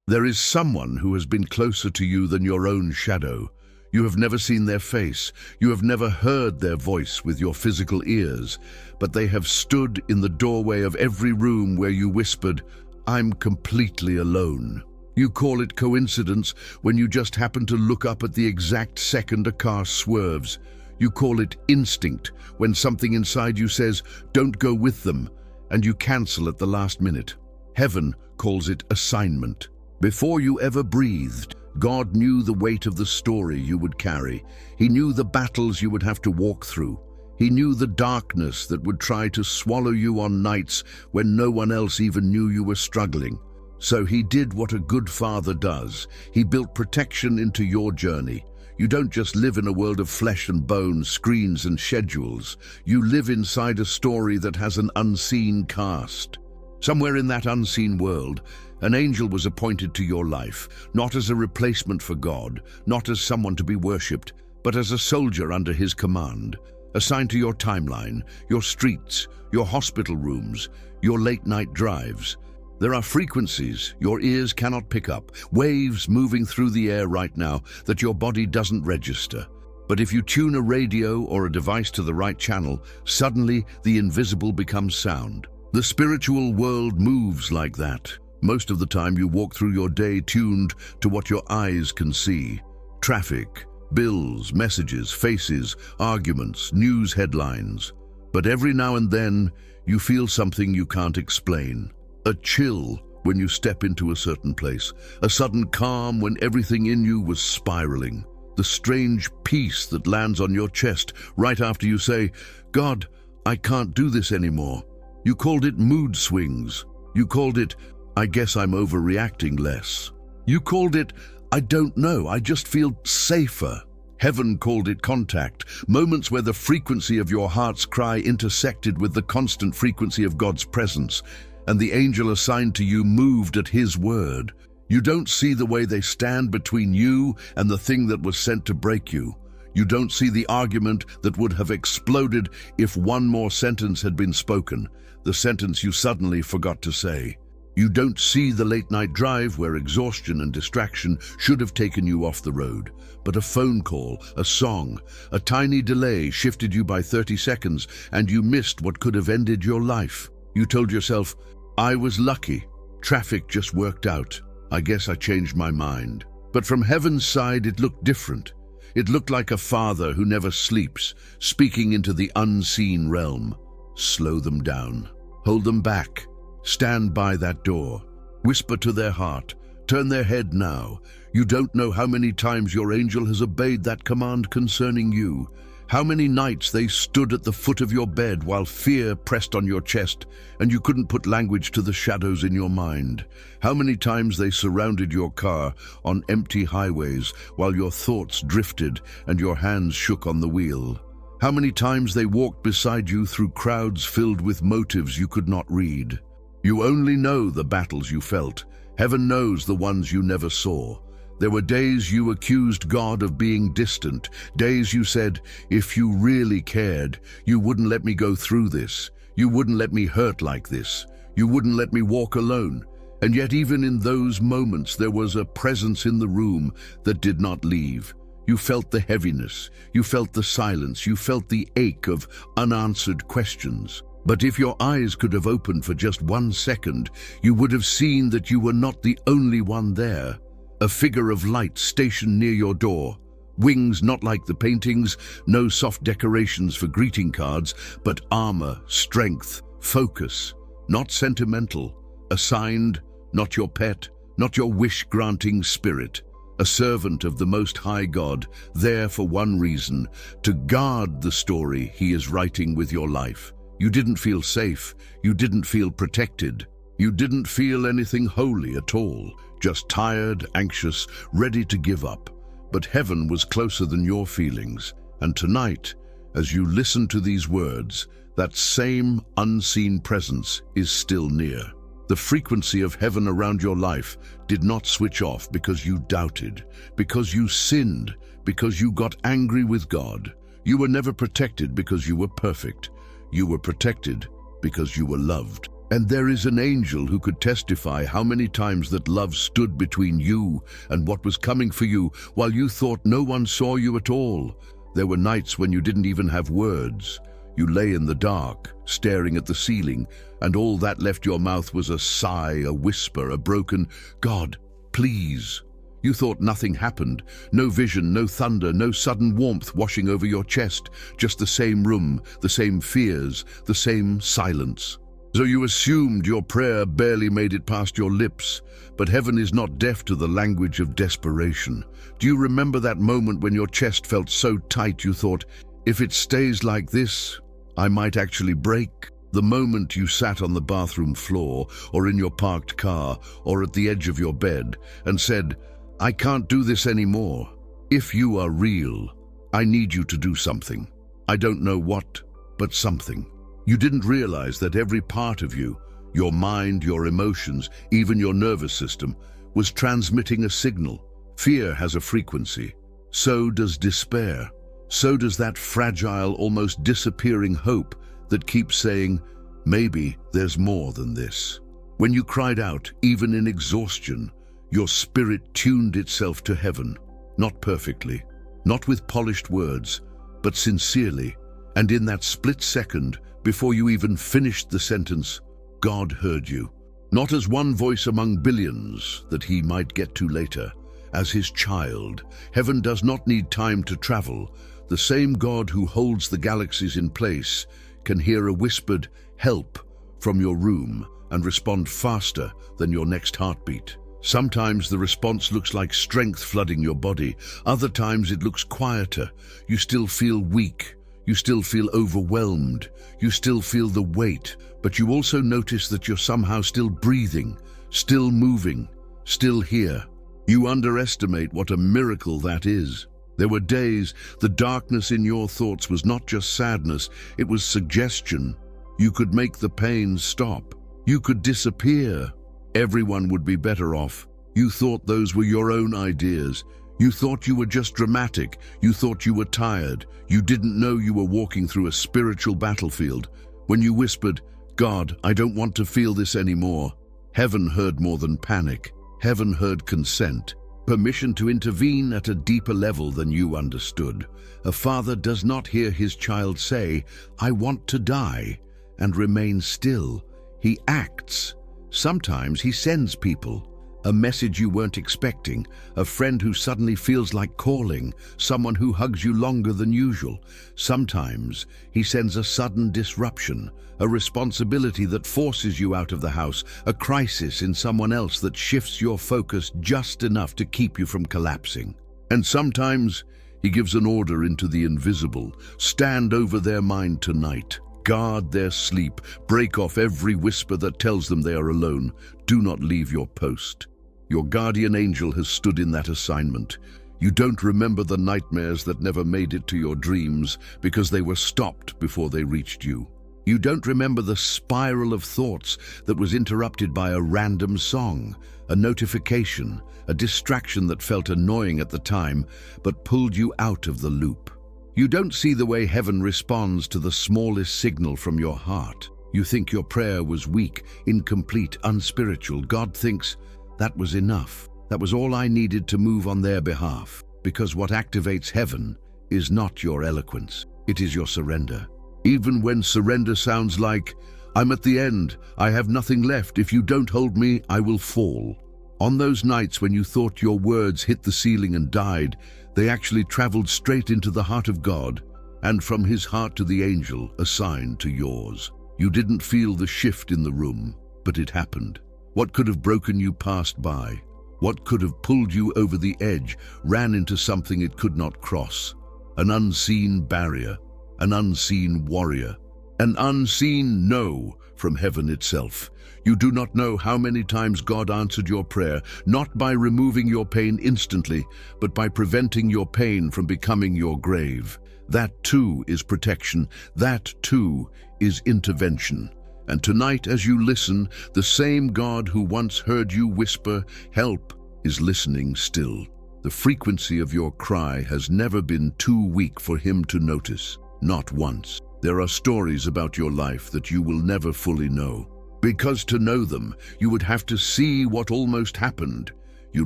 There is someone who has been closer to you than your own shadow. You have never seen their face, you have never heard their voice with your physical ears, but they have stood in the doorway of every room where you whispered, "I'm completely alone." You call it coincidence when you just happen to look up at the exact second a car swerves. You call it instinct when something inside you says, "Don't go with them," and you cancel at the last minute. Heaven calls it assignment. Before you ever breathed, God knew the weight of the story you would carry. He knew the battles you would have to walk through. He knew the darkness that would try to swallow you on nights when no one else even knew you were struggling. So he did what a good father does. He built protection into your journey. You don't just live in a world of flesh and bone, screens and schedules. You live inside a story that has an unseen cast. Somewhere in that unseen world, an angel was appointed to your life, not as a replacement for God, not as someone to be worshipped, but as a soldier under his command, assigned to your timeline, your streets, your hospital rooms, your late-night drives. There are frequencies your ears cannot pick up, waves moving through the air right now that your body doesn't register. But if you tune a radio or a device to the right channel, suddenly the invisible becomes sound. The spiritual world moves like that. Most of the time you walk through your day tuned to what your eyes can see. Traffic, bills, messages, faces, arguments, news headlines. But every now and then you feel something you can't explain. A chill when you step into a certain place, a sudden calm when everything in you was spiraling, the strange peace that lands on your chest right after you say, "God, I can't do this anymore." You called it mood swings. You called it, "I guess I'm overreacting less." You called it, "I don't know, I just feel safer." Heaven called it contact, moments where the frequency of your heart's cry intersected with the constant frequency of God's presence, and the angel assigned to you moved at his word. You don't see the way they stand between you and the thing that was sent to break you. You don't see the argument that would have exploded if one more sentence had been spoken, the sentence you suddenly forgot to say. You don't see the late-night drive where exhaustion and distraction should have taken you off the road, but a phone call, a song, a tiny delay shifted you by 30 seconds and you missed what could have ended your life. You told yourself, "I was lucky. Traffic just worked out. I guess I changed my mind." But from heaven's side, it looked different. It looked like a father who never sleeps, speaking into the unseen realm. Slow them down. Hold them back. Stand by that door. Whisper to their heart. Turn their head now. You don't know how many times your angel has obeyed that command concerning you. How many nights they stood at the foot of your bed while fear pressed on your chest and you couldn't put language to the shadows in your mind. How many times they surrounded your car on empty highways while your thoughts drifted and your hands shook on the wheel. How many times they walked beside you through crowds filled with motives you could not read. You only know the battles you felt. Heaven knows the ones you never saw. There were days you accused God of being distant, days you said, "If you really cared, you wouldn't let me go through this. You wouldn't let me hurt like this. You wouldn't let me walk alone." And yet even in those moments there was a presence in the room that did not leave. You felt the heaviness, you felt the silence, you felt the ache of unanswered questions. But if your eyes could have opened for just 1 second, you would have seen that you were not the only one there. A figure of light stationed near your door. Wings not like the paintings, no soft decorations for greeting cards, but armor, strength, focus. Not sentimental. Assigned, not your pet, not your wish-granting spirit. A servant of the Most High God, there for one reason, to guard the story He is writing with your life. You didn't feel safe. You didn't feel protected. You didn't feel anything holy at all. Just tired, anxious, ready to give up. But heaven was closer than your feelings. And tonight, as you listen to these words, that same unseen presence is still near. The frequency of heaven around your life did not switch off because you doubted, because you sinned, because you got angry with God. You were never protected because you were perfect. You were protected because you were loved. And there is an angel who could testify how many times that love stood between you and what was coming for you while you thought no one saw you at all. There were nights when you didn't even have words. You lay in the dark, staring at the ceiling, and all that left your mouth was a sigh, a whisper, a broken, "God, please." You thought nothing happened, no vision, no thunder, no sudden warmth washing over your chest, just the same room, the same fears, the same silence. So you assumed your prayer barely made it past your lips, but heaven is not deaf to the language of desperation. Do you remember that moment when your chest felt so tight you thought, if it stays like this, I might actually break? The moment you sat on the bathroom floor, or in your parked car, or at the edge of your bed, and said, I can't do this anymore. If you are real, I need you to do something. I don't know what, but something. You didn't realize that every part of you, your mind, your emotions, even your nervous system, was transmitting a signal. Fear has a frequency. So does despair. So does that fragile, almost disappearing hope that keeps saying, maybe there's more than this. When you cried out, even in exhaustion, your spirit tuned itself to heaven, not perfectly, not with polished words, but sincerely. And in that split second, before you even finished the sentence, God heard you. Not as one voice among billions that he might get to later. As his child, heaven does not need time to travel. The same God who holds the galaxies in place can hear a whispered help from your room and respond faster than your next heartbeat. Sometimes the response looks like strength flooding your body. Other times it looks quieter. You still feel weak. You still feel overwhelmed. You still feel the weight, but you also notice that you're somehow still breathing, still moving, still here. You underestimate what a miracle that is. There were days the darkness in your thoughts was not just sadness, it was suggestion. You could make the pain stop. You could disappear. Everyone would be better off. You thought those were your own ideas. You thought you were just dramatic. You thought you were tired. You didn't know you were walking through a spiritual battlefield. When you whispered, God, I don't want to feel this anymore, heaven heard more than panic. Heaven heard consent, permission to intervene at a deeper level than you understood. A father does not hear his child say, I want to die, and remain still. He acts. Sometimes he sends people. A message you weren't expecting, a friend who suddenly feels like calling, someone who hugs you longer than usual. Sometimes he sends a sudden disruption, a responsibility that forces you out of the house, a crisis in someone else that shifts your focus just enough to keep you from collapsing. And sometimes he gives an order into the invisible. Stand over their mind tonight. Guard their sleep. Break off every whisper that tells them they are alone. Do not leave your post. Your guardian angel has stood in that assignment. You don't remember the nightmares that never made it to your dreams because they were stopped before they reached you. You don't remember the spiral of thoughts that was interrupted by a random song, a notification, a distraction that felt annoying at the time but pulled you out of the loop. You don't see the way heaven responds to the smallest signal from your heart. You think your prayer was weak, incomplete, unspiritual. God thinks, that was enough. That was all I needed to move on their behalf. Because what activates heaven is not your eloquence. It is your surrender. Even when surrender sounds like, I'm at the end, I have nothing left. If you don't hold me, I will fall. On those nights when you thought your words hit the ceiling and died, they actually traveled straight into the heart of God, and from his heart to the angel assigned to yours. You didn't feel the shift in the room, but it happened. What could have broken you passed by. What could have pulled you over the edge ran into something it could not cross. An unseen barrier, an unseen warrior, an unseen no from heaven itself. You do not know how many times God answered your prayer, not by removing your pain instantly, but by preventing your pain from becoming your grave. That too is protection. That too is intervention. And tonight, as you listen, the same God who once heard you whisper, help, is listening still. The frequency of your cry has never been too weak for him to notice. Not once. There are stories about your life that you will never fully know. Because to know them, you would have to see what almost happened. You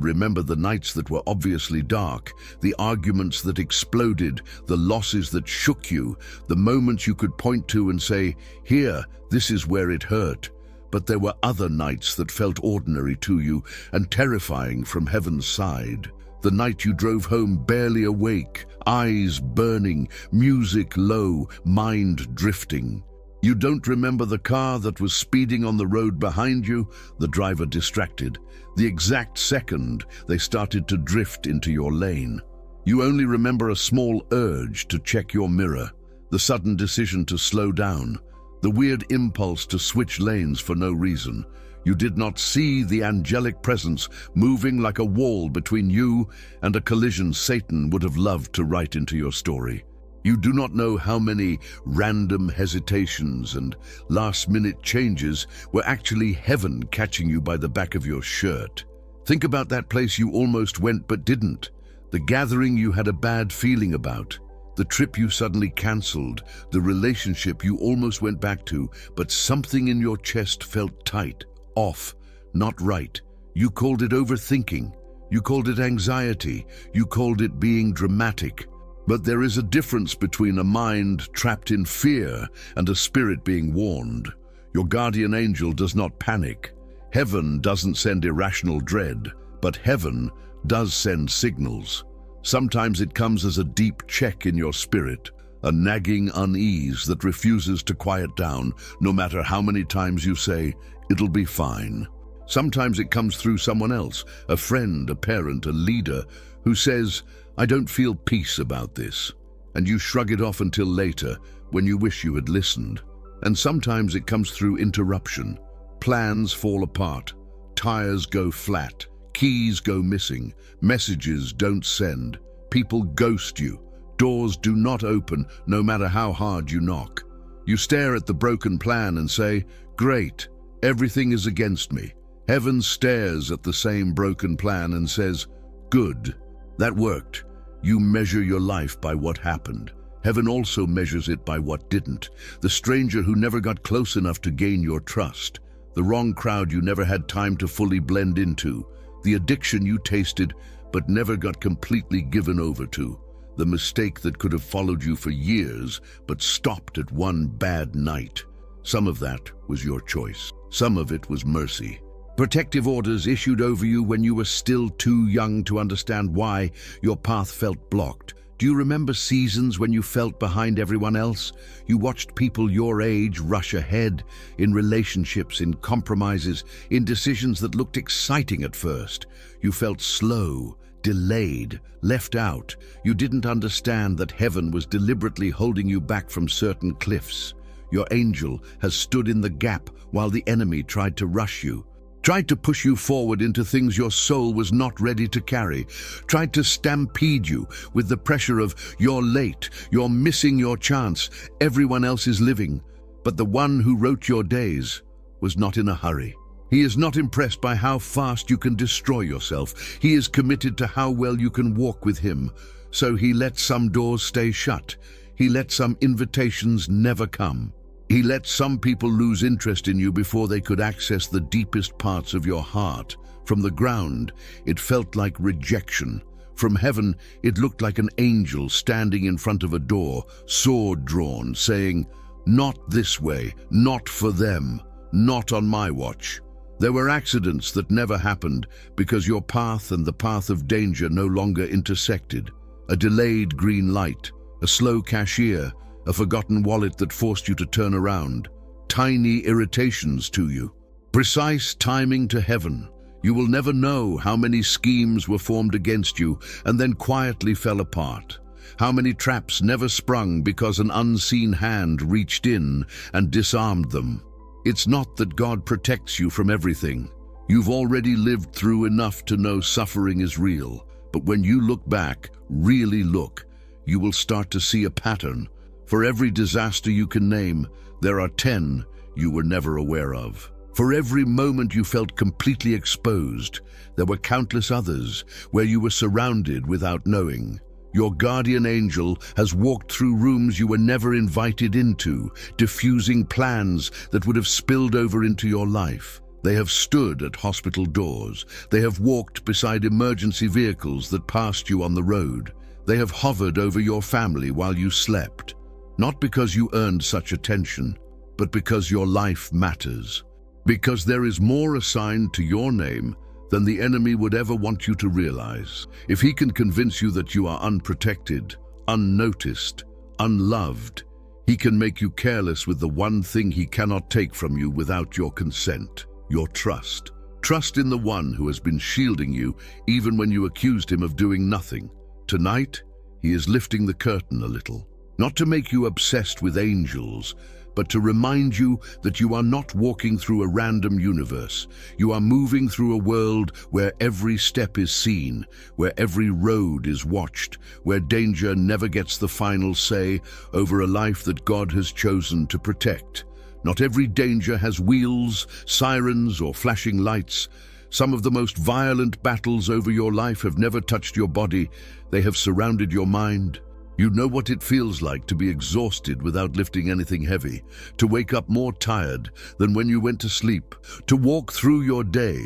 remember the nights that were obviously dark, the arguments that exploded, the losses that shook you, the moments you could point to and say, "Here, this is where it hurt." But there were other nights that felt ordinary to you and terrifying from heaven's side. The night you drove home barely awake, eyes burning, music low, mind drifting. You don't remember the car that was speeding on the road behind you, the driver distracted, the exact second they started to drift into your lane. You only remember a small urge to check your mirror, the sudden decision to slow down, the weird impulse to switch lanes for no reason. You did not see the angelic presence moving like a wall between you and a collision Satan would have loved to write into your story. You do not know how many random hesitations and last-minute changes were actually heaven catching you by the back of your shirt. Think about that place you almost went but didn't, the gathering you had a bad feeling about, the trip you suddenly cancelled, the relationship you almost went back to, but something in your chest felt tight, off, not right. You called it overthinking, you called it anxiety, you called it being dramatic. But there is a difference between a mind trapped in fear and a spirit being warned. Your guardian angel does not panic. Heaven doesn't send irrational dread, but heaven does send signals. Sometimes it comes as a deep check in your spirit, a nagging unease that refuses to quiet down, no matter how many times you say, "It'll be fine." Sometimes it comes through someone else, a friend, a parent, a leader, who says, "I don't feel peace about this," and you shrug it off until later, when you wish you had listened. And sometimes it comes through interruption. Plans fall apart, tires go flat, keys go missing, messages don't send, people ghost you, doors do not open no matter how hard you knock. You stare at the broken plan and say, "Great, everything is against me." Heaven stares at the same broken plan and says, "Good. That worked." You measure your life by what happened. Heaven also measures it by what didn't. The stranger who never got close enough to gain your trust. The wrong crowd you never had time to fully blend into. The addiction you tasted but never got completely given over to. The mistake that could have followed you for years but stopped at one bad night. Some of that was your choice. Some of it was mercy. Protective orders issued over you when you were still too young to understand why your path felt blocked. Do you remember seasons when you felt behind everyone else? You watched people your age rush ahead, in relationships, in compromises, in decisions that looked exciting at first. You felt slow, delayed, left out. You didn't understand that heaven was deliberately holding you back from certain cliffs. Your angel has stood in the gap while the enemy tried to rush you. Tried to push you forward into things your soul was not ready to carry, tried to stampede you with the pressure of "you're late, you're missing your chance, everyone else is living." But the one who wrote your days was not in a hurry. He is not impressed by how fast you can destroy yourself. He is committed to how well you can walk with him. So he let some doors stay shut. He let some invitations never come. He let some people lose interest in you before they could access the deepest parts of your heart. From the ground, it felt like rejection. From heaven, it looked like an angel standing in front of a door, sword drawn, saying, "Not this way, not for them, not on my watch." There were accidents that never happened because your path and the path of danger no longer intersected. A delayed green light, a slow cashier, a forgotten wallet that forced you to turn around. Tiny irritations to you. Precise timing to heaven. You will never know how many schemes were formed against you and then quietly fell apart. How many traps never sprung because an unseen hand reached in and disarmed them. It's not that God protects you from everything. You've already lived through enough to know suffering is real. But when you look back, really look, you will start to see a pattern. For every disaster you can name, there are 10 you were never aware of. For every moment you felt completely exposed, there were countless others where you were surrounded without knowing. Your guardian angel has walked through rooms you were never invited into, diffusing plans that would have spilled over into your life. They have stood at hospital doors. They have walked beside emergency vehicles that passed you on the road. They have hovered over your family while you slept. Not because you earned such attention, but because your life matters. Because there is more assigned to your name than the enemy would ever want you to realize. If he can convince you that you are unprotected, unnoticed, unloved, he can make you careless with the one thing he cannot take from you without your consent, your trust. Trust in the one who has been shielding you even when you accused him of doing nothing. Tonight, he is lifting the curtain a little, not to make you obsessed with angels, but to remind you that you are not walking through a random universe. You are moving through a world where every step is seen, where every road is watched, where danger never gets the final say over a life that God has chosen to protect. Not every danger has wheels, sirens, or flashing lights. Some of the most violent battles over your life have never touched your body. They have surrounded your mind. You know what it feels like to be exhausted without lifting anything heavy, to wake up more tired than when you went to sleep, to walk through your day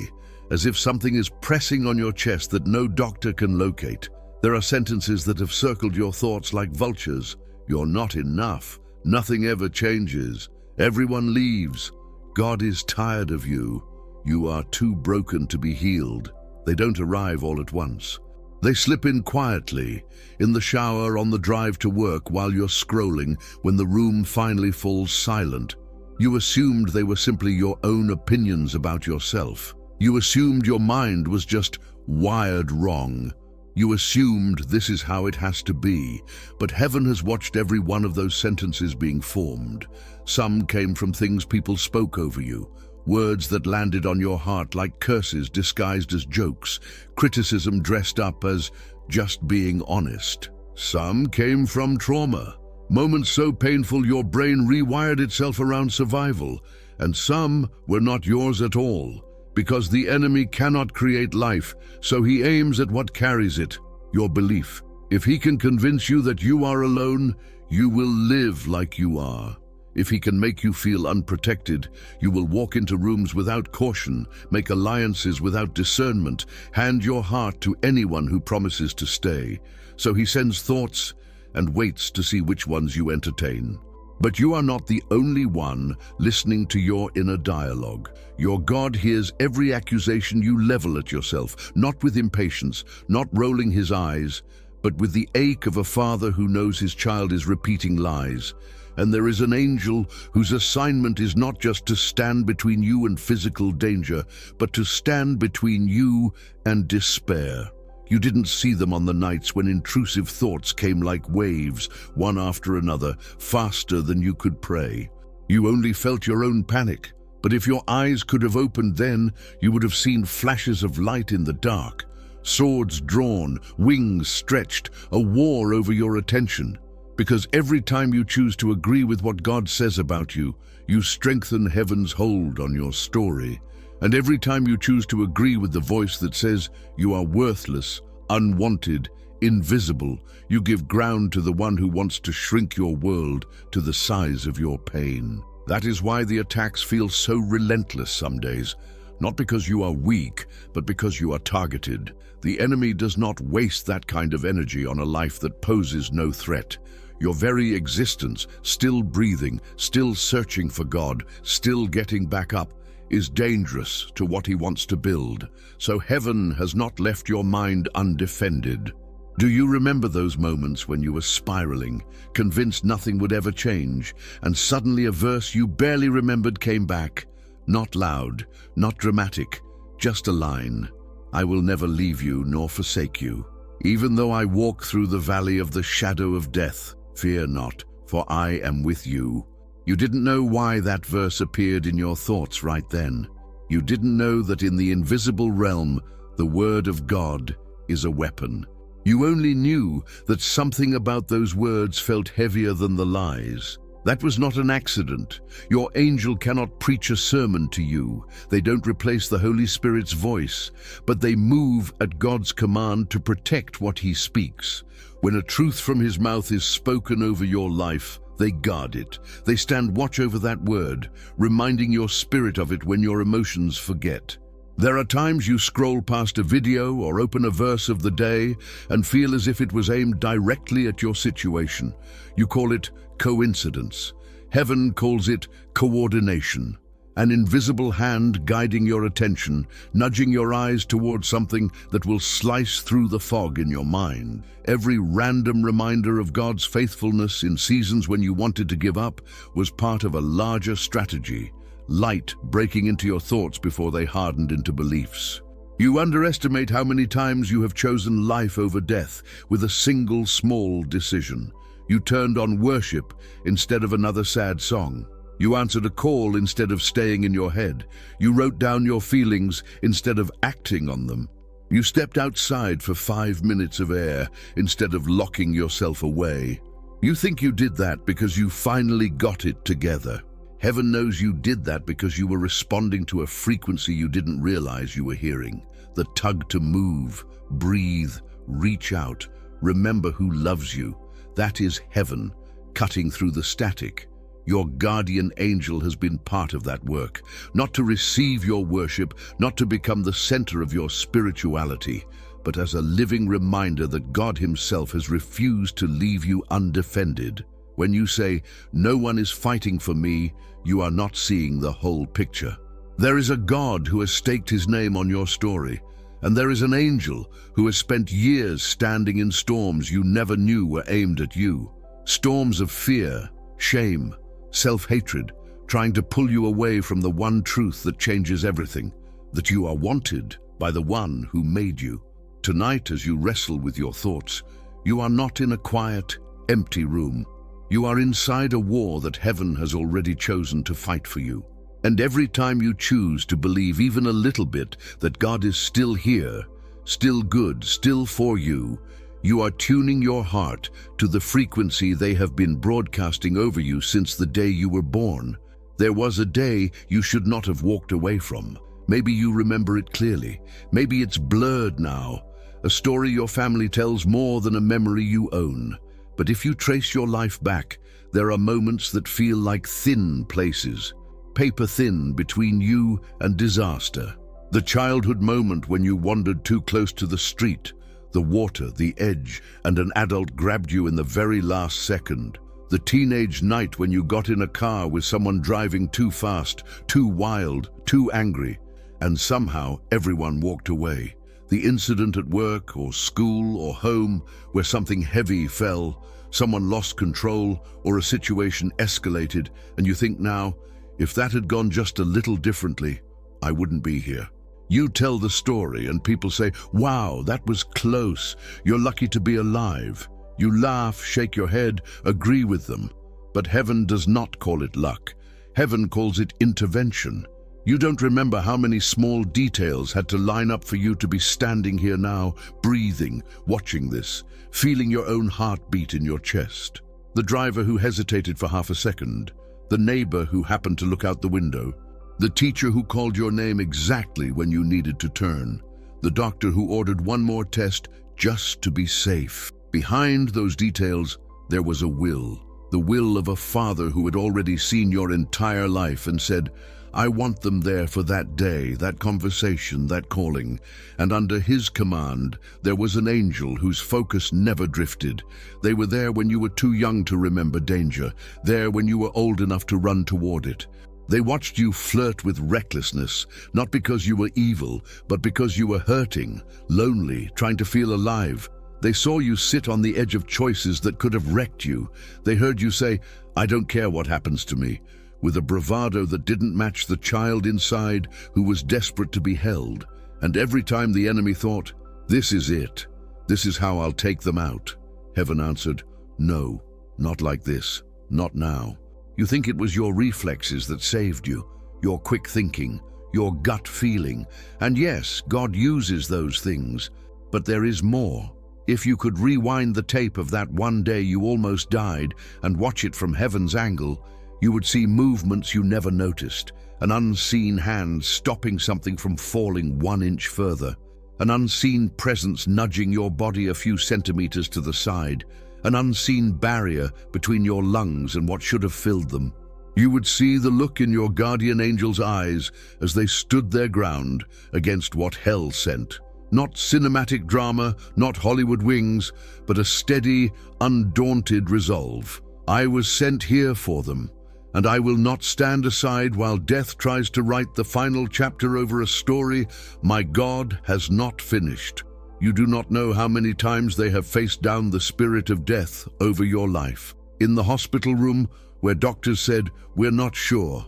as if something is pressing on your chest that no doctor can locate. There are sentences that have circled your thoughts like vultures. You're not enough. Nothing ever changes. Everyone leaves. God is tired of you. You are too broken to be healed. They don't arrive all at once. They slip in quietly, in the shower, on the drive to work, while you're scrolling, when the room finally falls silent. You assumed they were simply your own opinions about yourself. You assumed your mind was just wired wrong. You assumed this is how it has to be, but heaven has watched every one of those sentences being formed. Some came from things people spoke over you, words that landed on your heart like curses disguised as jokes, criticism dressed up as just being honest. Some came from trauma, moments so painful your brain rewired itself around survival, and some were not yours at all, because the enemy cannot create life, so he aims at what carries it, your belief. If he can convince you that you are alone, you will live like you are. If he can make you feel unprotected, you will walk into rooms without caution, make alliances without discernment, hand your heart to anyone who promises to stay. So he sends thoughts and waits to see which ones you entertain. But you are not the only one listening to your inner dialogue. Your God hears every accusation you level at yourself, not with impatience, not rolling his eyes, but with the ache of a father who knows his child is repeating lies. And there is an angel whose assignment is not just to stand between you and physical danger, but to stand between you and despair. You didn't see them on the nights when intrusive thoughts came like waves, one after another, faster than you could pray. You only felt your own panic, but if your eyes could have opened then, you would have seen flashes of light in the dark, swords drawn, wings stretched, a war over your attention. Because every time you choose to agree with what God says about you, you strengthen heaven's hold on your story. And every time you choose to agree with the voice that says you are worthless, unwanted, invisible, you give ground to the one who wants to shrink your world to the size of your pain. That is why the attacks feel so relentless some days. Not because you are weak, but because you are targeted. The enemy does not waste that kind of energy on a life that poses no threat. Your very existence, still breathing, still searching for God, still getting back up, is dangerous to what he wants to build. So heaven has not left your mind undefended. Do you remember those moments when you were spiraling, convinced nothing would ever change, and suddenly a verse you barely remembered came back? Not loud, not dramatic, just a line. I will never leave you nor forsake you. Even though I walk through the valley of the shadow of death, fear not, for I am with you. You didn't know why that verse appeared in your thoughts right then. You didn't know that in the invisible realm, the word of God is a weapon. You only knew that something about those words felt heavier than the lies. That was not an accident. Your angel cannot preach a sermon to you. They don't replace the Holy Spirit's voice, but they move at God's command to protect what He speaks. When a truth from His mouth is spoken over your life, they guard it. They stand watch over that word, reminding your spirit of it when your emotions forget. There are times you scroll past a video or open a verse of the day and feel as if it was aimed directly at your situation. You call it coincidence. Heaven calls it coordination. An invisible hand guiding your attention, nudging your eyes towards something that will slice through the fog in your mind. Every random reminder of God's faithfulness in seasons when you wanted to give up was part of a larger strategy. Light breaking into your thoughts before they hardened into beliefs. You underestimate how many times you have chosen life over death with a single small decision. You turned on worship instead of another sad song. You answered a call instead of staying in your head. You wrote down your feelings instead of acting on them. You stepped outside for 5 minutes of air instead of locking yourself away. You think you did that because you finally got it together. Heaven knows you did that because you were responding to a frequency you didn't realize you were hearing. The tug to move, breathe, reach out, remember who loves you. That is heaven, cutting through the static. Your guardian angel has been part of that work, not to receive your worship, not to become the center of your spirituality, but as a living reminder that God Himself has refused to leave you undefended. When you say, "No one is fighting for me," you are not seeing the whole picture. There is a God who has staked His name on your story, and there is an angel who has spent years standing in storms you never knew were aimed at you. Storms of fear, shame, self-hatred, trying to pull you away from the one truth that changes everything, that you are wanted by the one who made you. Tonight, as you wrestle with your thoughts, you are not in a quiet, empty room. You are inside a war that heaven has already chosen to fight for you. And every time you choose to believe even a little bit that God is still here, still good, still for you, you are tuning your heart to the frequency they have been broadcasting over you since the day you were born. There was a day you should not have walked away from. Maybe you remember it clearly. Maybe it's blurred now. A story your family tells more than a memory you own. But if you trace your life back, there are moments that feel like thin places, paper thin between you and disaster. The childhood moment when you wandered too close to the street, the water, the edge, and an adult grabbed you in the very last second. The teenage night when you got in a car with someone driving too fast, too wild, too angry, and somehow everyone walked away. The incident at work or school or home where something heavy fell, someone lost control, or a situation escalated, and you think now, if that had gone just a little differently, I wouldn't be here. You tell the story and people say, "Wow, that was close. You're lucky to be alive." You laugh, shake your head, agree with them. But heaven does not call it luck. Heaven calls it intervention. You don't remember how many small details had to line up for you to be standing here now, breathing, watching this, feeling your own heartbeat in your chest. The driver who hesitated for half a second, the neighbor who happened to look out the window, the teacher who called your name exactly when you needed to turn, the doctor who ordered one more test just to be safe. Behind those details, there was a will, the will of a father who had already seen your entire life and said, "I want them there for that day, that conversation, that calling." And under His command, there was an angel whose focus never drifted. They were there when you were too young to remember danger, there when you were old enough to run toward it. They watched you flirt with recklessness, not because you were evil, but because you were hurting, lonely, trying to feel alive. They saw you sit on the edge of choices that could have wrecked you. They heard you say, "I don't care what happens to me," with a bravado that didn't match the child inside who was desperate to be held. And every time the enemy thought, "This is it. This is how I'll take them out," heaven answered, "No, not like this, not now." You think it was your reflexes that saved you, your quick thinking, your gut feeling. And yes, God uses those things, but there is more. If you could rewind the tape of that one day you almost died and watch it from heaven's angle, you would see movements you never noticed, an unseen hand stopping something from falling 1 inch further, an unseen presence nudging your body a few centimeters to the side, an unseen barrier between your lungs and what should have filled them. You would see the look in your guardian angel's eyes as they stood their ground against what hell sent. Not cinematic drama, not Hollywood wings, but a steady, undaunted resolve. I was sent here for them, and I will not stand aside while death tries to write the final chapter over a story my God has not finished. You do not know how many times they have faced down the spirit of death over your life. In the hospital room, where doctors said, "We're not sure."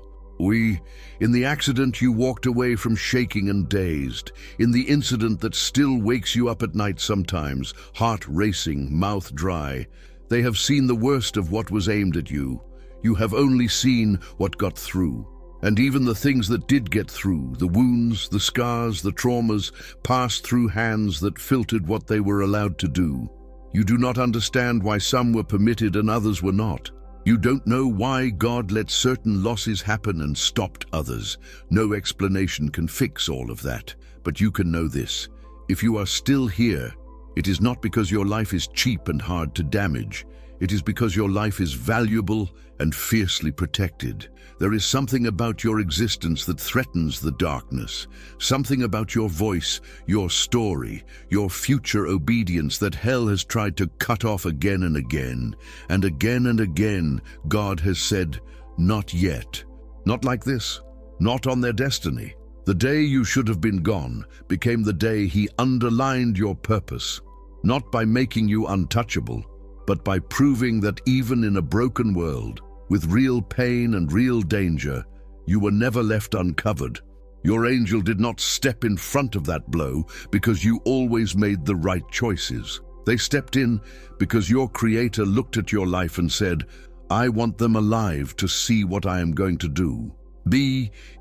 In the accident you walked away from shaking and dazed. In the incident that still wakes you up at night sometimes, heart racing, mouth dry. They have seen the worst of what was aimed at you. You have only seen what got through. And even the things that did get through, the wounds, the scars, the traumas, passed through hands that filtered what they were allowed to do. You do not understand why some were permitted and others were not. You don't know why God let certain losses happen and stopped others. No explanation can fix all of that. But you can know this: if you are still here, it is not because your life is cheap and hard to damage. It is because your life is valuable and fiercely protected. There is something about your existence that threatens the darkness. Something about your voice, your story, your future obedience that hell has tried to cut off again and again. And again and again, God has said, "Not yet." Not like this. Not on their destiny. The day you should have been gone became the day He underlined your purpose. Not by making you untouchable, but by proving that even in a broken world, with real pain and real danger, you were never left uncovered. Your angel did not step in front of that blow because you always made the right choices. They stepped in because your Creator looked at your life and said, "I want them alive to see what I am going to do."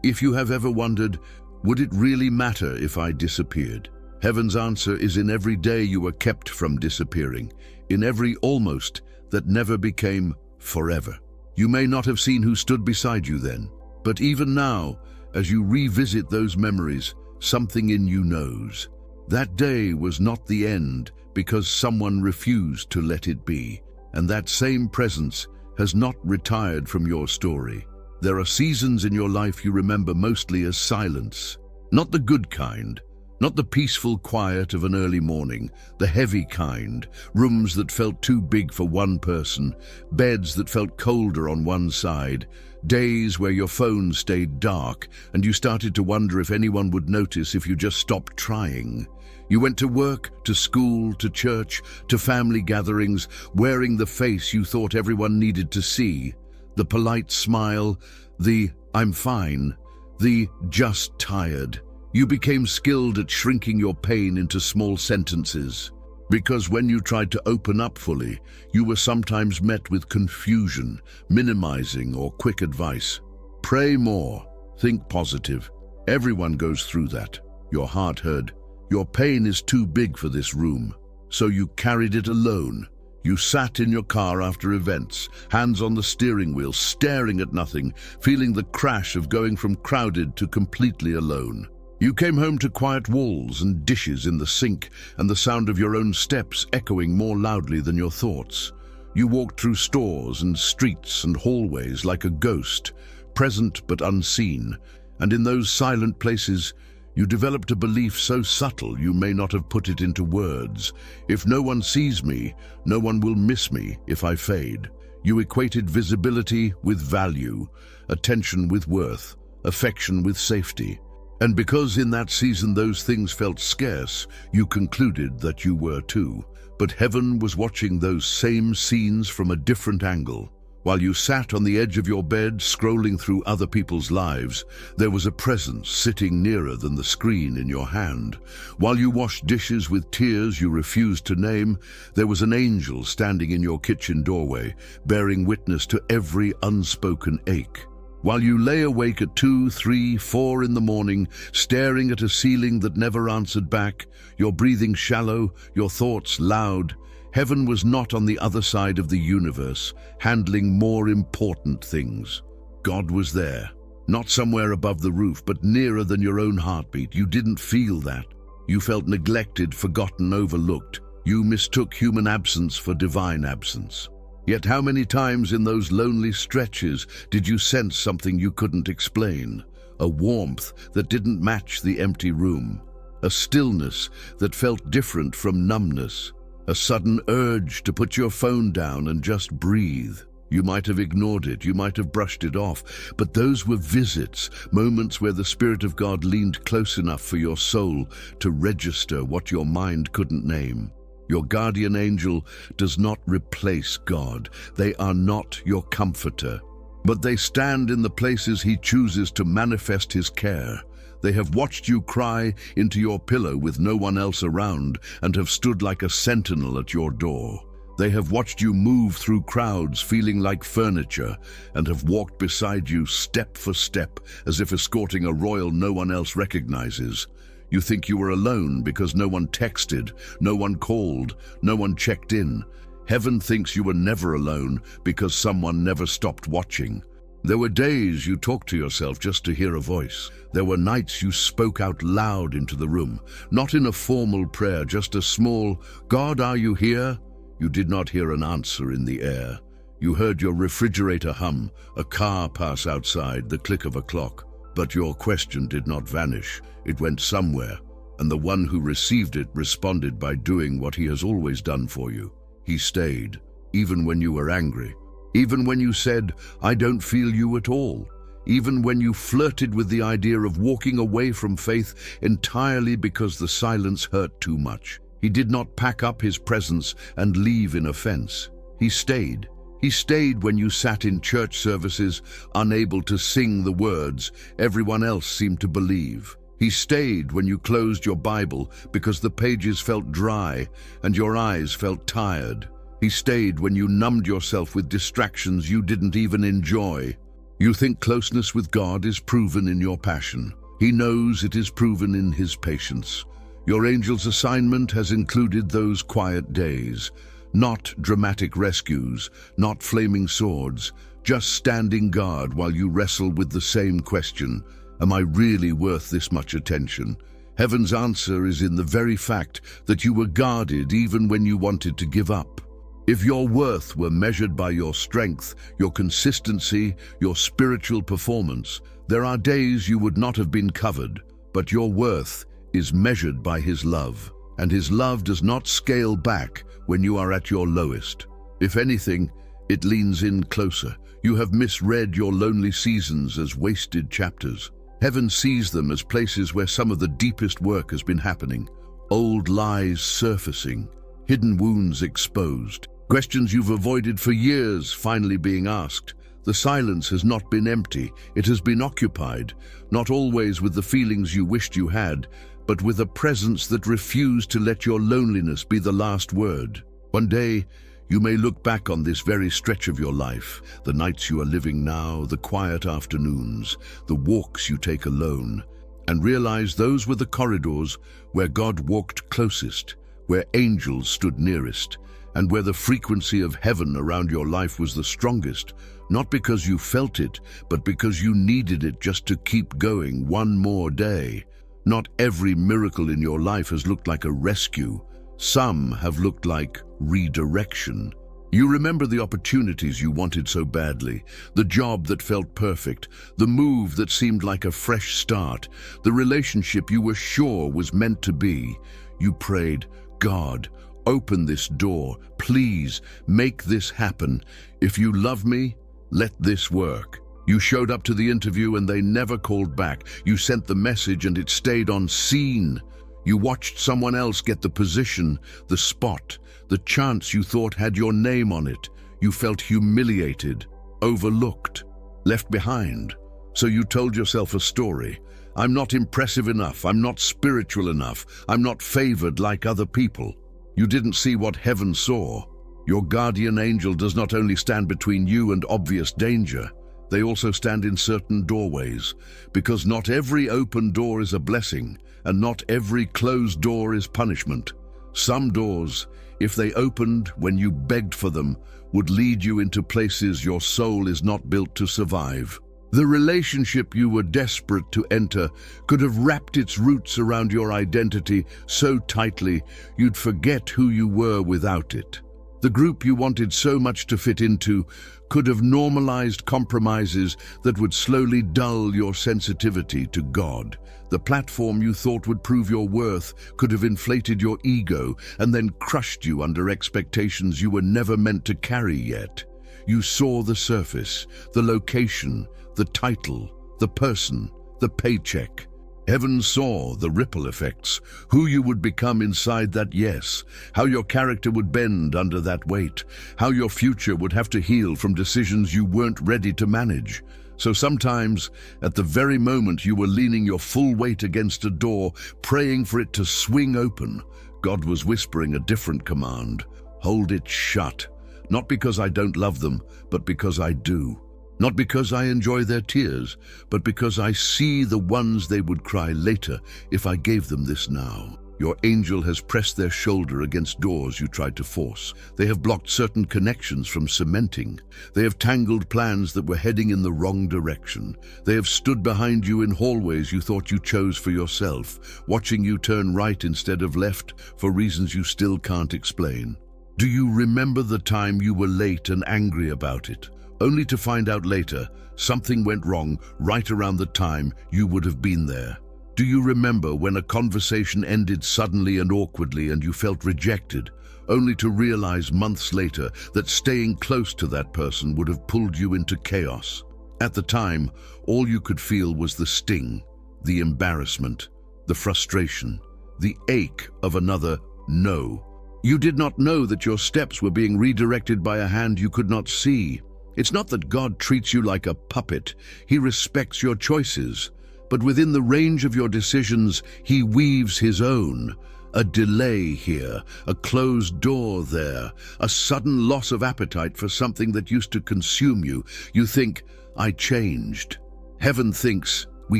If you have ever wondered, would it really matter if I disappeared? Heaven's answer is in every day you were kept from disappearing, in every almost that never became forever. You may not have seen who stood beside you then, but even now, as you revisit those memories, something in you knows. That day was not the end because someone refused to let it be, and that same presence has not retired from your story. There are seasons in your life you remember mostly as silence, not the good kind, not the peaceful quiet of an early morning, the heavy kind, rooms that felt too big for one person, beds that felt colder on one side, days where your phone stayed dark and you started to wonder if anyone would notice if you just stopped trying. You went to work, to school, to church, to family gatherings, wearing the face you thought everyone needed to see, the polite smile, the "I'm fine," the "just tired." You became skilled at shrinking your pain into small sentences, because when you tried to open up fully, you were sometimes met with confusion, minimizing, or quick advice. Pray more. Think positive. Everyone goes through that. Your heart heard, "Your pain is too big for this room." So you carried it alone. You sat in your car after events, hands on the steering wheel, staring at nothing, feeling the crash of going from crowded to completely alone. You came home to quiet walls and dishes in the sink and the sound of your own steps echoing more loudly than your thoughts. You walked through stores and streets and hallways like a ghost, present but unseen, and in those silent places, you developed a belief so subtle you may not have put it into words. If no one sees me, no one will miss me if I fade. You equated visibility with value, attention with worth, affection with safety. And because in that season those things felt scarce, you concluded that you were too. But heaven was watching those same scenes from a different angle. While you sat on the edge of your bed, scrolling through other people's lives, there was a presence sitting nearer than the screen in your hand. While you washed dishes with tears you refused to name, there was an angel standing in your kitchen doorway, bearing witness to every unspoken ache. While you lay awake at 2, 3, 4 in the morning, staring at a ceiling that never answered back, your breathing shallow, your thoughts loud, heaven was not on the other side of the universe, handling more important things. God was there, not somewhere above the roof, but nearer than your own heartbeat. You didn't feel that. You felt neglected, forgotten, overlooked. You mistook human absence for divine absence. Yet how many times in those lonely stretches did you sense something you couldn't explain? A warmth that didn't match the empty room. A stillness that felt different from numbness. A sudden urge to put your phone down and just breathe. You might have ignored it, you might have brushed it off, but those were visits, moments where the Spirit of God leaned close enough for your soul to register what your mind couldn't name. Your guardian angel does not replace God. They are not your comforter, but they stand in the places He chooses to manifest His care. They have watched you cry into your pillow with no one else around and have stood like a sentinel at your door. They have watched you move through crowds feeling like furniture and have walked beside you step for step as if escorting a royal no one else recognizes. You think you were alone because no one texted, no one called, no one checked in. Heaven thinks you were never alone because someone never stopped watching. There were days you talked to yourself just to hear a voice. There were nights you spoke out loud into the room, not in a formal prayer, just a small, "God, are you here?" You did not hear an answer in the air. You heard your refrigerator hum, a car pass outside, the click of a clock. But your question did not vanish. It went somewhere, and the one who received it responded by doing what He has always done for you. He stayed, even when you were angry. Even when you said, "I don't feel you at all." Even when you flirted with the idea of walking away from faith entirely because the silence hurt too much. He did not pack up His presence and leave in offense. He stayed. He stayed when you sat in church services, unable to sing the words everyone else seemed to believe. He stayed when you closed your Bible because the pages felt dry and your eyes felt tired. He stayed when you numbed yourself with distractions you didn't even enjoy. You think closeness with God is proven in your passion. He knows it is proven in His patience. Your angel's assignment has included those quiet days. Not dramatic rescues, not flaming swords, just standing guard while you wrestle with the same question: am I really worth this much attention? Heaven's answer is in the very fact that you were guarded even when you wanted to give up. If your worth were measured by your strength, your consistency, your spiritual performance, there are days you would not have been covered, but your worth is measured by His love, and His love does not scale back when you are at your lowest. If anything, it leans in closer. You have misread your lonely seasons as wasted chapters. Heaven sees them as places where some of the deepest work has been happening. Old lies surfacing, hidden wounds exposed, questions you've avoided for years finally being asked. The silence has not been empty, it has been occupied, not always with the feelings you wished you had, but with a presence that refused to let your loneliness be the last word. One day, you may look back on this very stretch of your life, the nights you are living now, the quiet afternoons, the walks you take alone, and realize those were the corridors where God walked closest, where angels stood nearest, and where the frequency of heaven around your life was the strongest, not because you felt it, but because you needed it just to keep going one more day. Not every miracle in your life has looked like a rescue. Some have looked like redirection. You remember the opportunities you wanted so badly, the job that felt perfect, the move that seemed like a fresh start, the relationship you were sure was meant to be. You prayed, "God, open this door. Please, make this happen. If you love me, let this work." You showed up to the interview and they never called back. You sent the message and it stayed on scene. You watched someone else get the position, the spot, the chance you thought had your name on it. You felt humiliated, overlooked, left behind. So you told yourself a story. "I'm not impressive enough. I'm not spiritual enough. I'm not favored like other people." You didn't see what heaven saw. Your guardian angel does not only stand between you and obvious danger, They also stand in certain doorways, because not every open door is a blessing, and not every closed door is punishment. Some doors, if they opened when you begged for them, would lead you into places your soul is not built to survive. The relationship you were desperate to enter could have wrapped its roots around your identity so tightly you'd forget who you were without it. The group you wanted so much to fit into could have normalized compromises that would slowly dull your sensitivity to God. The platform you thought would prove your worth could have inflated your ego and then crushed you under expectations you were never meant to carry yet. You saw the surface, the location, the title, the person, the paycheck. Heaven saw the ripple effects, who you would become inside that yes, how your character would bend under that weight, how your future would have to heal from decisions you weren't ready to manage. So sometimes, at the very moment you were leaning your full weight against a door, praying for it to swing open, God was whispering a different command. Hold it shut, not because I don't love them, but because I do. Not because I enjoy their tears, but because I see the ones they would cry later if I gave them this now. Your angel has pressed their shoulder against doors you tried to force. They have blocked certain connections from cementing. They have tangled plans that were heading in the wrong direction. They have stood behind you in hallways you thought you chose for yourself, watching you turn right instead of left for reasons you still can't explain. Do you remember the time you were late and angry about it? Only to find out later, something went wrong right around the time you would have been there. Do you remember when a conversation ended suddenly and awkwardly and you felt rejected, only to realize months later that staying close to that person would have pulled you into chaos? At the time, all you could feel was the sting, the embarrassment, the frustration, the ache of another no. You did not know that your steps were being redirected by a hand you could not see. It's not that God treats you like a puppet. He respects your choices. But within the range of your decisions, He weaves His own. A delay here, a closed door there, a sudden loss of appetite for something that used to consume you. You think, I changed. Heaven thinks, we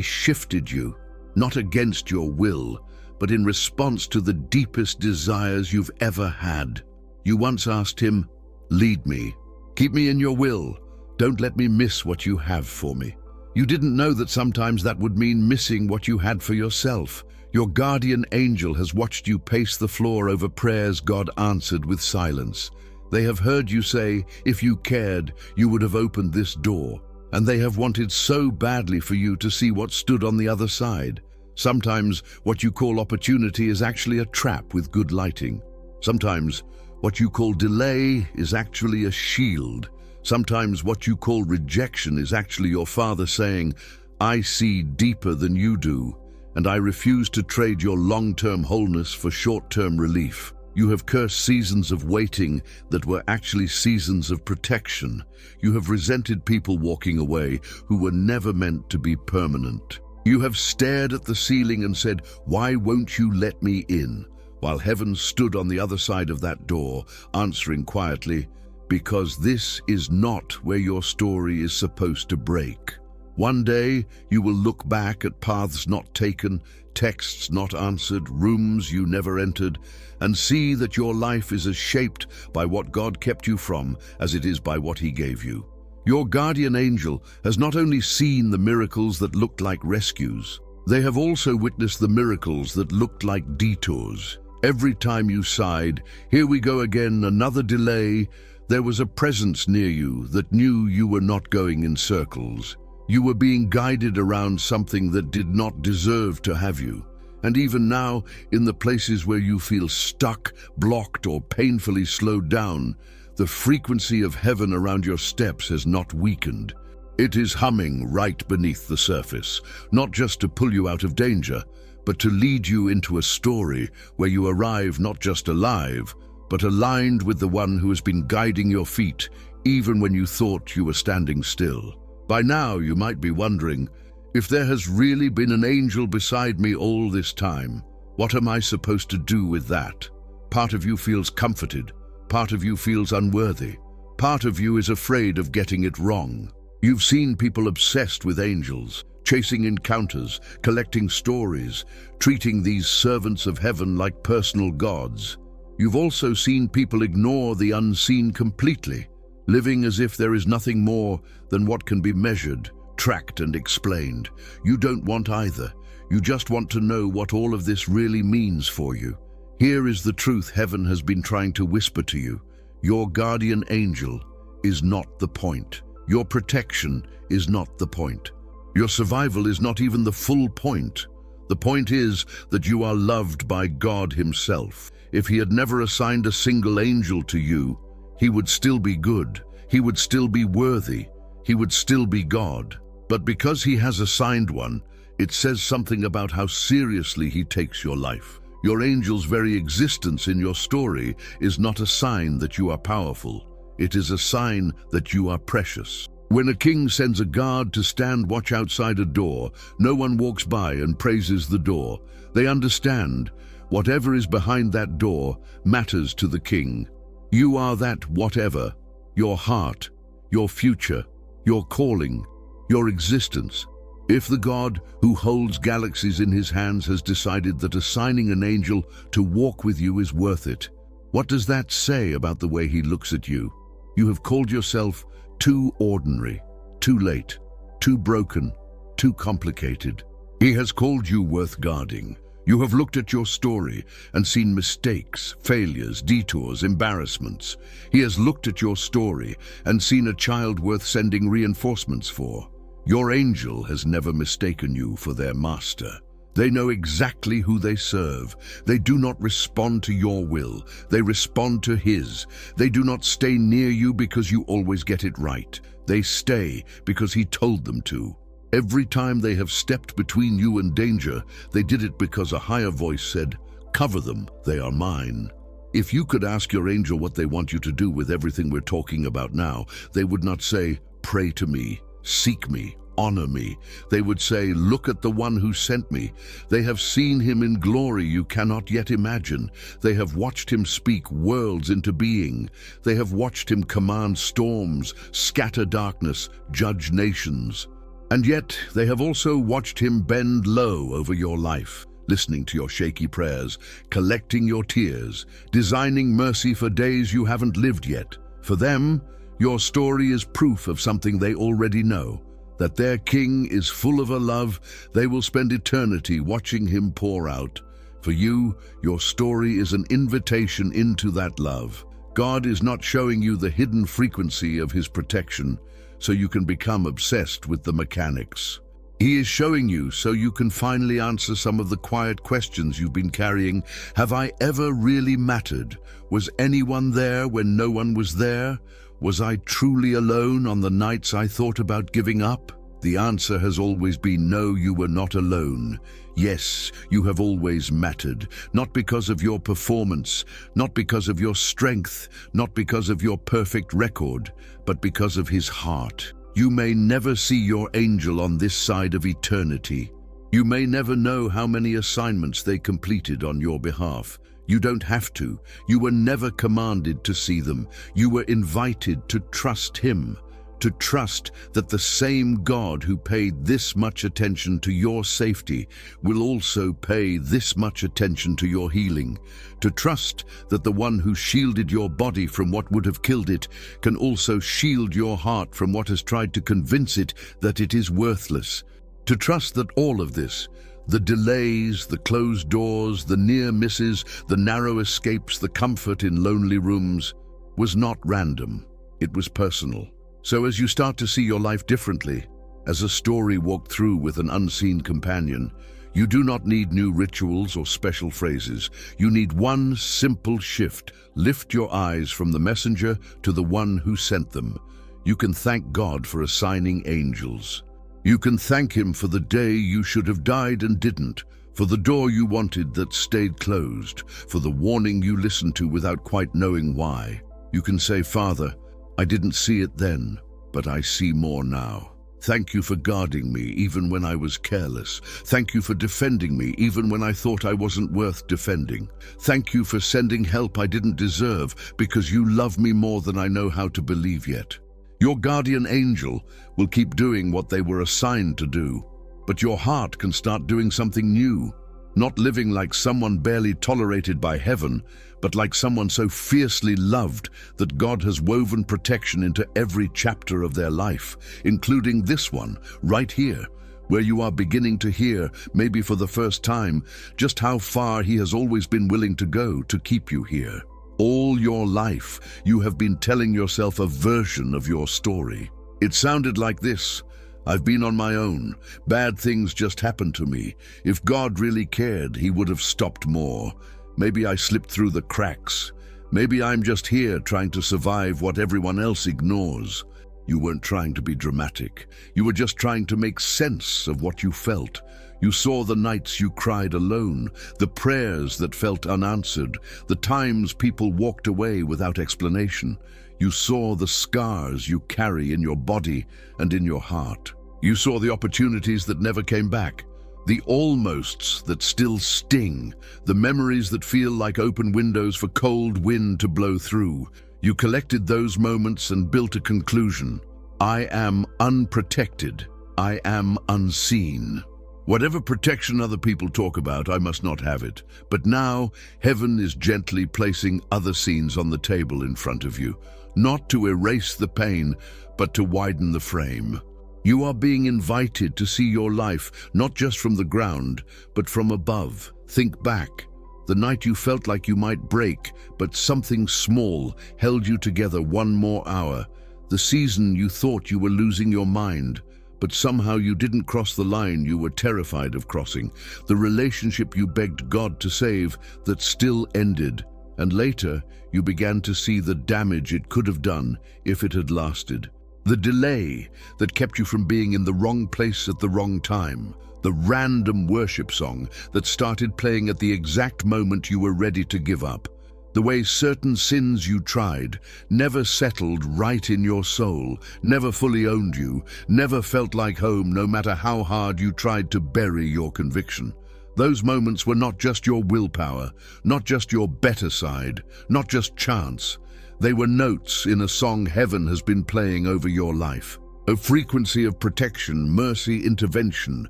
shifted you, not against your will, but in response to the deepest desires you've ever had. You once asked Him, lead me. Keep me in your will. Don't let me miss what you have for me. You didn't know that sometimes that would mean missing what you had for yourself. Your guardian angel has watched you pace the floor over prayers God answered with silence. They have heard you say, if you cared, you would have opened this door. And they have wanted so badly for you to see what stood on the other side. Sometimes what you call opportunity is actually a trap with good lighting. Sometimes what you call delay is actually a shield. Sometimes what you call rejection is actually your Father saying, I see deeper than you do, and I refuse to trade your long-term wholeness for short-term relief. You have cursed seasons of waiting that were actually seasons of protection. You have resented people walking away who were never meant to be permanent. You have stared at the ceiling and said, why won't you let me in? While heaven stood on the other side of that door, answering quietly, because this is not where your story is supposed to break. One day, you will look back at paths not taken, texts not answered, rooms you never entered, and see that your life is as shaped by what God kept you from as it is by what He gave you. Your guardian angel has not only seen the miracles that looked like rescues, they have also witnessed the miracles that looked like detours. Every time you sighed, here we go again, another delay, there was a presence near you that knew you were not going in circles. You were being guided around something that did not deserve to have you. And even now, in the places where you feel stuck, blocked, or painfully slowed down, the frequency of heaven around your steps has not weakened. It is humming right beneath the surface, not just to pull you out of danger, but to lead you into a story where you arrive not just alive, but aligned with the one who has been guiding your feet, even when you thought you were standing still. By now, you might be wondering, if there has really been an angel beside me all this time, what am I supposed to do with that? Part of you feels comforted, part of you feels unworthy, part of you is afraid of getting it wrong. You've seen people obsessed with angels, chasing encounters, collecting stories, treating these servants of heaven like personal gods. You've also seen people ignore the unseen completely, living as if there is nothing more than what can be measured, tracked, and explained. You don't want either. You just want to know what all of this really means for you. Here is the truth heaven has been trying to whisper to you. Your guardian angel is not the point. Your protection is not the point. Your survival is not even the full point. The point is that you are loved by God Himself. If He had never assigned a single angel to you, He would still be good. He would still be worthy. He would still be God. But because He has assigned one, it says something about how seriously He takes your life. Your angel's very existence in your story is not a sign that you are powerful. It is a sign that you are precious. When a king sends a guard to stand watch outside a door, no one walks by and praises the door. They understand whatever is behind that door matters to the king. You are that whatever, your heart, your future, your calling, your existence. If the God who holds galaxies in His hands has decided that assigning an angel to walk with you is worth it, what does that say about the way He looks at you? You have called yourself too ordinary, too late, too broken, too complicated. He has called you worth guarding. You have looked at your story and seen mistakes, failures, detours, embarrassments. He has looked at your story and seen a child worth sending reinforcements for. Your angel has never mistaken you for their master. They know exactly who they serve. They do not respond to your will. They respond to His. They do not stay near you because you always get it right. They stay because He told them to. Every time they have stepped between you and danger, they did it because a higher voice said, "Cover them, they are mine." If you could ask your angel what they want you to do with everything we're talking about now, they would not say, "Pray to me, seek me, honor me." They would say, "Look at the one who sent me." They have seen Him in glory you cannot yet imagine. They have watched Him speak worlds into being. They have watched Him command storms, scatter darkness, judge nations. And yet they have also watched Him bend low over your life, listening to your shaky prayers, collecting your tears, designing mercy for days you haven't lived yet. For them, your story is proof of something they already know, that their King is full of a love they will spend eternity watching Him pour out. For you, your story is an invitation into that love. God is not showing you the hidden frequency of His protection so you can become obsessed with the mechanics. He is showing you so you can finally answer some of the quiet questions you've been carrying. Have I ever really mattered? Was anyone there when no one was there? Was I truly alone on the nights I thought about giving up? The answer has always been no, you were not alone. Yes, you have always mattered, not because of your performance, not because of your strength, not because of your perfect record, but because of His heart. You may never see your angel on this side of eternity. You may never know how many assignments they completed on your behalf. You don't have to. You were never commanded to see them. You were invited to trust Him, to trust that the same God who paid this much attention to your safety will also pay this much attention to your healing, to trust that the one who shielded your body from what would have killed it can also shield your heart from what has tried to convince it that it is worthless, to trust that all of this, the delays, the closed doors, the near misses, the narrow escapes, the comfort in lonely rooms, was not random. It was personal. So as you start to see your life differently, as a story walked through with an unseen companion, you do not need new rituals or special phrases. You need one simple shift. Lift your eyes from the messenger to the one who sent them. You can thank God for assigning angels. You can thank Him for the day you should have died and didn't, for the door you wanted that stayed closed, for the warning you listened to without quite knowing why. You can say, "Father, I didn't see it then, but I see more now. Thank you for guarding me even when I was careless. Thank you for defending me even when I thought I wasn't worth defending. Thank you for sending help I didn't deserve because you love me more than I know how to believe yet." Your guardian angel will keep doing what they were assigned to do, but your heart can start doing something new, not living like someone barely tolerated by heaven, but like someone so fiercely loved that God has woven protection into every chapter of their life, including this one, right here, where you are beginning to hear, maybe for the first time, just how far He has always been willing to go to keep you here. All your life, you have been telling yourself a version of your story. It sounded like this: I've been on my own. Bad things just happened to me. If God really cared, He would have stopped more. Maybe I slipped through the cracks. Maybe I'm just here trying to survive what everyone else ignores. You weren't trying to be dramatic. You were just trying to make sense of what you felt. You saw the nights you cried alone, the prayers that felt unanswered, the times people walked away without explanation. You saw the scars you carry in your body and in your heart. You saw the opportunities that never came back, the almosts that still sting, the memories that feel like open windows for cold wind to blow through. You collected those moments and built a conclusion. I am unprotected. I am unseen. Whatever protection other people talk about, I must not have it. But now, heaven is gently placing other scenes on the table in front of you, not to erase the pain, but to widen the frame. You are being invited to see your life, not just from the ground, but from above. Think back. The night you felt like you might break, but something small held you together one more hour. The season you thought you were losing your mind, but somehow you didn't cross the line you were terrified of crossing. The relationship you begged God to save that still ended. And later, you began to see the damage it could have done if it had lasted. The delay that kept you from being in the wrong place at the wrong time. The random worship song that started playing at the exact moment you were ready to give up. The way certain sins you tried never settled right in your soul, never fully owned you, never felt like home no matter how hard you tried to bury your conviction. Those moments were not just your willpower, not just your better side, not just chance. They were notes in a song heaven has been playing over your life. A frequency of protection, mercy, intervention,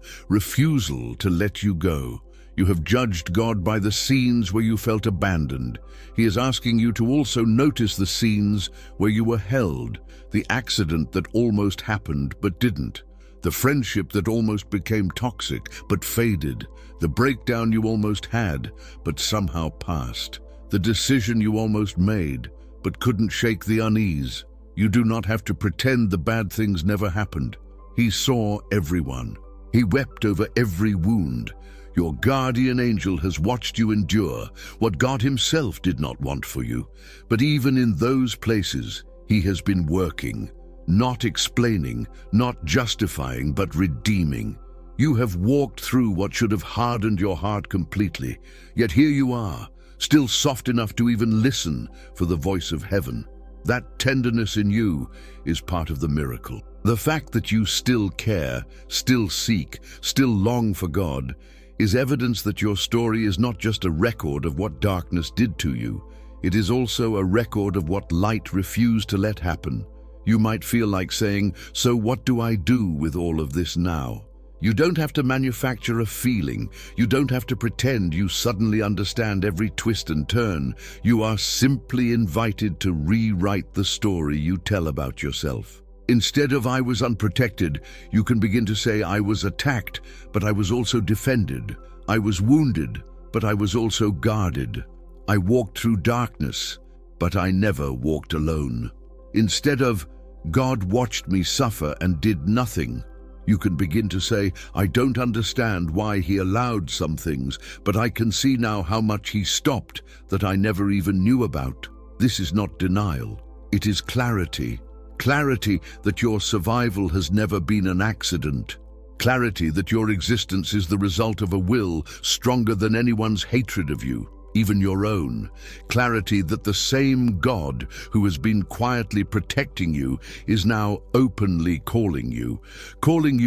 refusal to let you go. You have judged God by the scenes where you felt abandoned. He is asking you to also notice the scenes where you were held, the accident that almost happened but didn't, the friendship that almost became toxic but faded, the breakdown you almost had but somehow passed, the decision you almost made but couldn't shake the unease. You do not have to pretend the bad things never happened. He saw everyone. He wept over every wound. Your guardian angel has watched you endure what God Himself did not want for you. But even in those places, He has been working, not explaining, not justifying, but redeeming. You have walked through what should have hardened your heart completely, yet here you are, still soft enough to even listen for the voice of heaven. That tenderness in you is part of the miracle. The fact that you still care, still seek, still long for God is evidence that your story is not just a record of what darkness did to you. It is also a record of what light refused to let happen. You might feel like saying, so what do I do with all of this now? You don't have to manufacture a feeling. You don't have to pretend you suddenly understand every twist and turn. You are simply invited to rewrite the story you tell about yourself. Instead of I was unprotected, you can begin to say I was attacked, but I was also defended. I was wounded, but I was also guarded. I walked through darkness, but I never walked alone. Instead of God watched me suffer and did nothing, you can begin to say, I don't understand why He allowed some things, but I can see now how much He stopped that I never even knew about. This is not denial. It is clarity. Clarity that your survival has never been an accident. Clarity that your existence is the result of a will stronger than anyone's hatred of you. even your own. Clarity that the same God who has been quietly protecting you is now openly calling you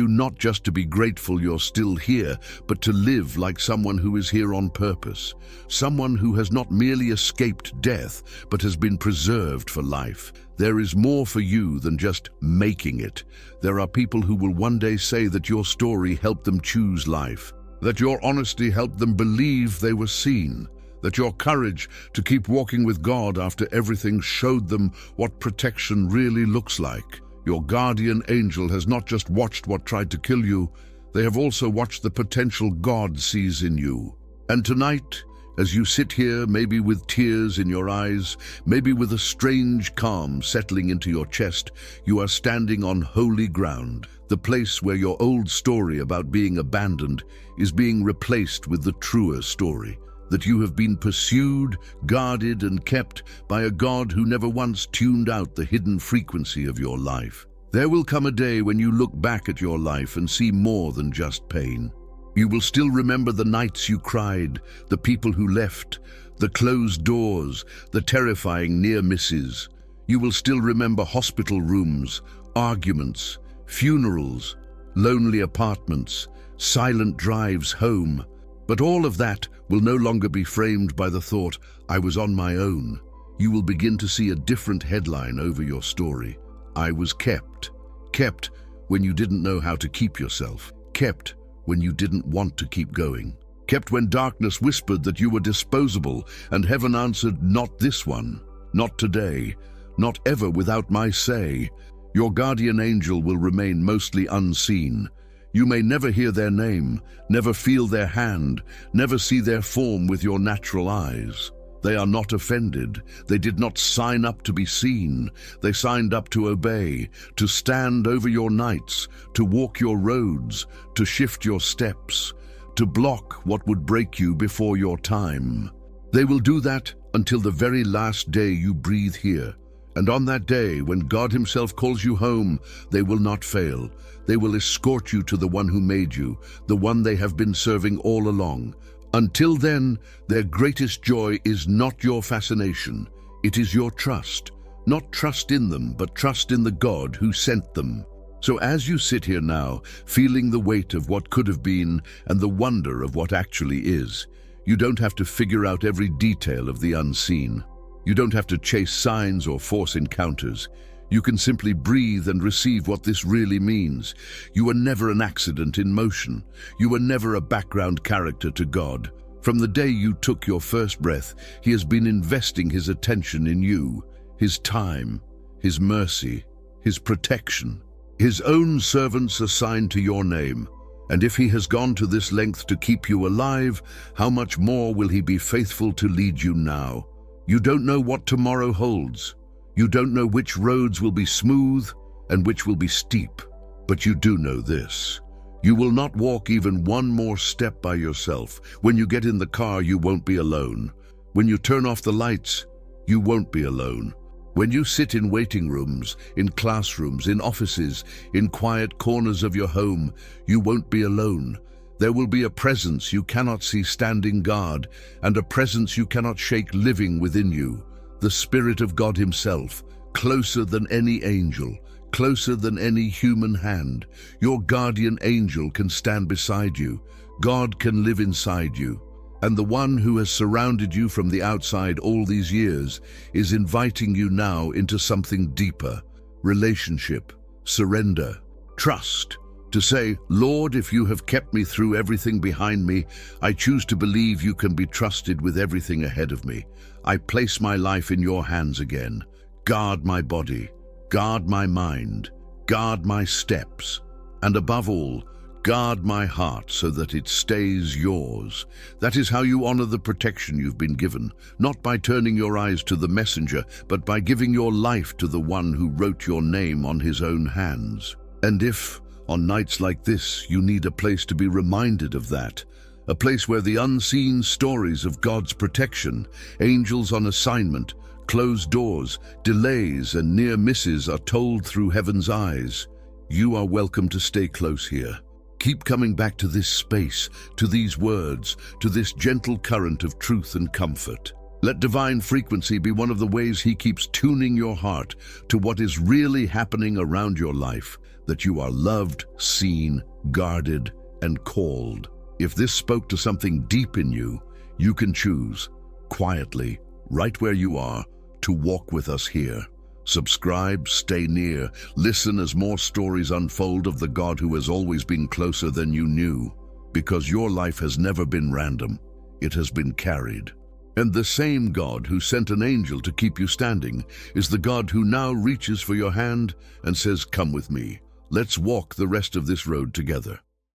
not just to be grateful you're still here, but to live like someone who is here on purpose, someone who has not merely escaped death, but has been preserved for life. There is more for you than just making it. There are people who will one day say that your story helped them choose life, that your honesty helped them believe they were seen, that your courage to keep walking with God after everything showed them what protection really looks like. Your guardian angel has not just watched what tried to kill you, they have also watched the potential God sees in you. And tonight, as you sit here, maybe with tears in your eyes, maybe with a strange calm settling into your chest, you are standing on holy ground, the place where your old story about being abandoned is being replaced with the truer story, that you have been pursued, guarded, and kept by a God who never once tuned out the hidden frequency of your life. There will come a day when you look back at your life and see more than just pain. You will still remember the nights you cried, the people who left, the closed doors, the terrifying near misses. You will still remember hospital rooms, arguments, funerals, lonely apartments, silent drives home. But all of that will no longer be framed by the thought, "I was on my own." You will begin to see a different headline over your story. I was kept. Kept when you didn't know how to keep yourself. Kept when you didn't want to keep going. Kept when darkness whispered that you were disposable, and heaven answered, "Not this one. Not today. Not ever without my say." Your guardian angel will remain mostly unseen. You may never hear their name, never feel their hand, never see their form with your natural eyes. They are not offended. They did not sign up to be seen. They signed up to obey, to stand over your nights, to walk your roads, to shift your steps, to block what would break you before your time. They will do that until the very last day you breathe here. And on that day, when God Himself calls you home, they will not fail. They will escort you to the one who made you, the one they have been serving all along. Until then, their greatest joy is not your fascination. It is your trust. Not trust in them, but trust in the God who sent them. So as you sit here now, feeling the weight of what could have been and the wonder of what actually is, you don't have to figure out every detail of the unseen. You don't have to chase signs or force encounters. You can simply breathe and receive what this really means. You were never an accident in motion. You were never a background character to God. From the day you took your first breath, He has been investing His attention in you, His time, His mercy, His protection, His own servants assigned to your name. And if He has gone to this length to keep you alive, how much more will He be faithful to lead you now? You don't know what tomorrow holds. You don't know which roads will be smooth and which will be steep. But you do know this. You will not walk even one more step by yourself. When you get in the car, you won't be alone. When you turn off the lights, you won't be alone. When you sit in waiting rooms, in classrooms, in offices, in quiet corners of your home, you won't be alone. There will be a presence you cannot see standing guard, and a presence you cannot shake living within you. The Spirit of God Himself, closer than any angel, closer than any human hand. Your guardian angel can stand beside you. God can live inside you. And the one who has surrounded you from the outside all these years is inviting you now into something deeper: relationship, surrender, trust. To say, "Lord, if you have kept me through everything behind me, I choose to believe you can be trusted with everything ahead of me. I place my life in your hands again. Guard my body, guard my mind, guard my steps, and above all, guard my heart so that it stays yours." That is how you honor the protection you've been given, not by turning your eyes to the messenger, but by giving your life to the one who wrote your name on His own hands. And if, on nights like this, you need a place to be reminded of that, a place where the unseen stories of God's protection, angels on assignment, closed doors, delays, and near misses are told through heaven's eyes, you are welcome to stay close here. Keep coming back to this space, to these words, to this gentle current of truth and comfort. Let divine frequency be one of the ways he keeps tuning your heart to what is really happening around your life, that you are loved, seen, guarded, and called. If this spoke to something deep in you, you can choose, quietly, right where you are, to walk with us here. Subscribe, stay near, listen as more stories unfold of the God who has always been closer than you knew, because your life has never been random, it has been carried. And the same God who sent an angel to keep you standing is the God who now reaches for your hand and says, "Come with me. Let's walk the rest of this road together."